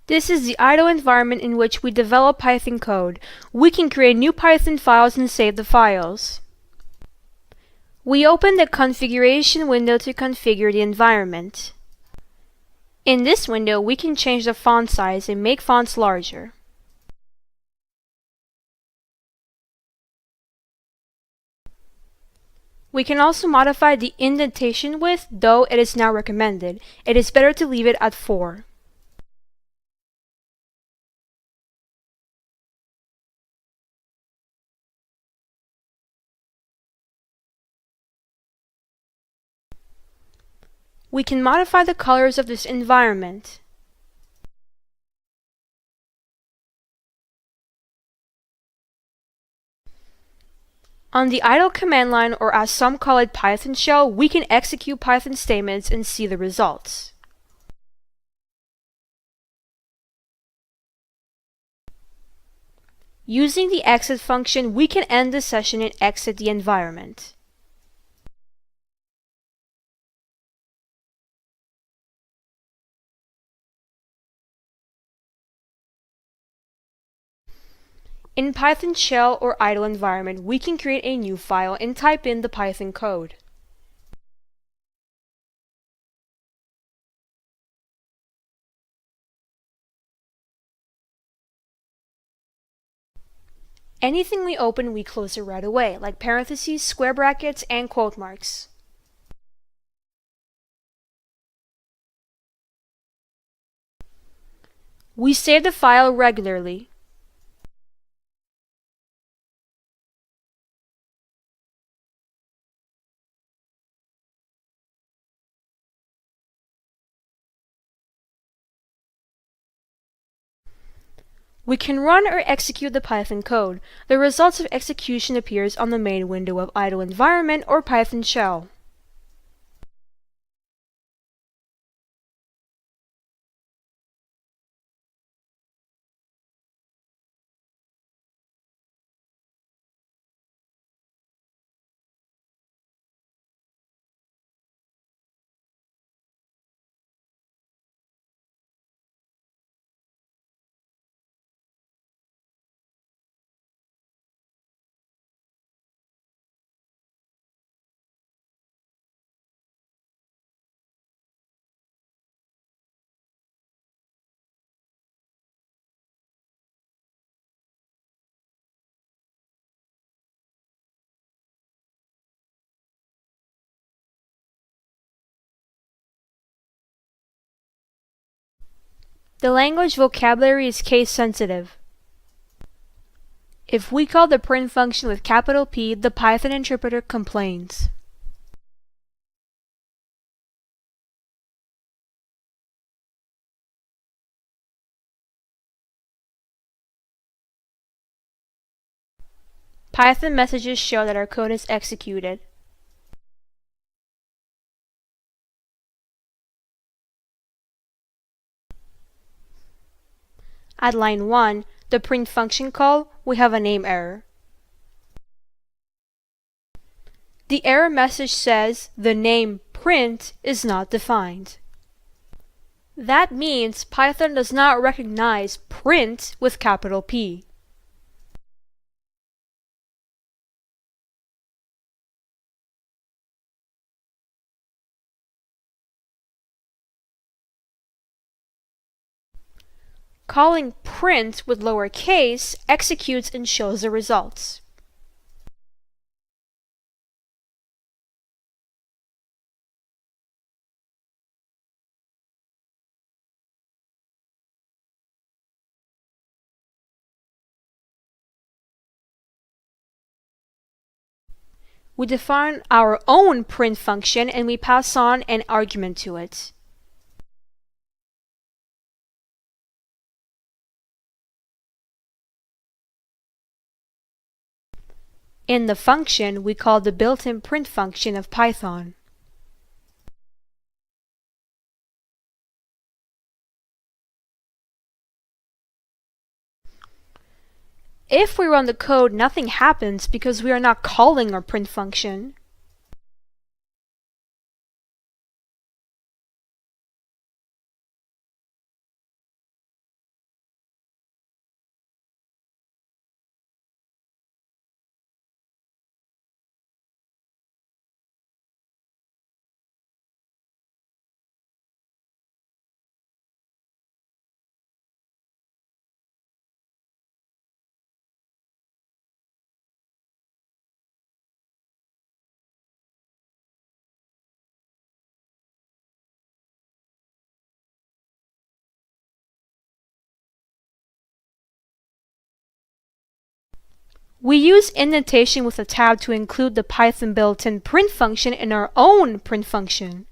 This is the idle environment in which we develop Python code. We can create new Python files and save the files. We open the configuration window to configure the environment. In this window, we can change the font size and make fonts larger. We can also modify the indentation width, though it is not recommended. It is better to leave it at 4. We can modify the colors of this environment. On the idle command line, or as some call it Python shell, we can execute Python statements and see the results. Using the exit function, we can end the session and exit the environment. In Python shell or idle environment, we can create a new file and type in the Python code. Anything we open, we close it right away, like parentheses, square brackets, and quote marks. We save the file regularly. We can run or execute the Python code. The results of execution appears on the main window of idle environment or Python shell. The language vocabulary is case sensitive. If we call the print function with capital P, the Python interpreter complains. Python messages show that our code is executed. At line 1, the print function call, we have a name error. The error message says the name print is not defined. That means Python does not recognize print with capital P. Calling print with lowercase executes and shows the results. We define our own print function and we pass on an argument to it. In the function, we call the built-in print function of Python. If we run the code, nothing happens because we are not calling our print function. We use indentation with a tab to include the Python built-in print function in our own print function.